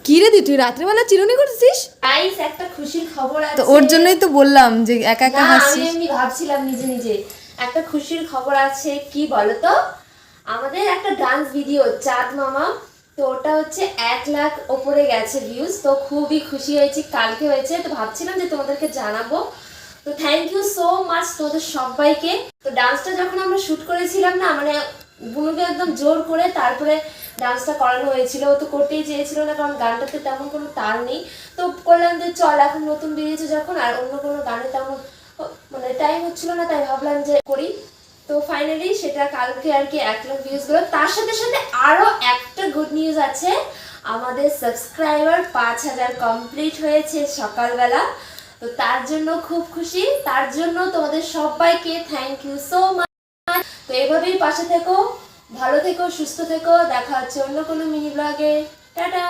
কি রে তুই রাত্রেবেলা চিরুনি করছিস? গাইস একটা খুশির খবর আছে। তো ওর জন্যই তো বললাম যে একা একা না, আমি হাসছিস। এমনি ভাবছিলাম নিজে নিজে একটা খুশির খবর আছে। কি বলো তো, আমাদের একটা ডান্স ভিডিও চাঁদ মামা, তো ওটা হচ্ছে 1 লাখ ওপরে গেছে ভিউজ। তো খুবই খুশি হয়েছি, কালকে হয়েছে, তো ভাবছিলাম যে তোমাদেরকে জানাবো। তো থ্যাংক ইউ সো মাচ তোমাদের সবাইকে। তো ডান্সটা যখন আমরা শুট করেছিলাম না, মানে বুনুকে একদম জোর করে তারপরে ডান্সটা করানো হয়েছিল। ও তো করতেই চেয়েছিল না, কারণ গানটাতে তেমন কোনো তাল নেই। তো করলাম যে চল, এখন নতুন বেরিয়েছে যখন, আর অন্য কোনো গানে তেমন মানে টাইম হচ্ছিল না, তাই ভাবলাম যে করি। তো ফাইনালি সেটা কালকে আর কি 1 লাখ ভিউজ গুলো। তার সাথে সাথে আরো একটা গুড নিউজ আছে, আমাদের সাবস্ক্রাইবার 5000 কমপ্লিট হয়েছে সকালবেলা। তো তার জন্য খুব খুশি, তার জন্য তোমাদের সবাইকে থ্যাংক ইউ সো মাচ। তো এভাবেই পাশে থেকো, ভালো থেকো, সুস্থ থেকো। দেখা হচ্ছে অন্য কোনো মিনি ব্লগে। টাটা।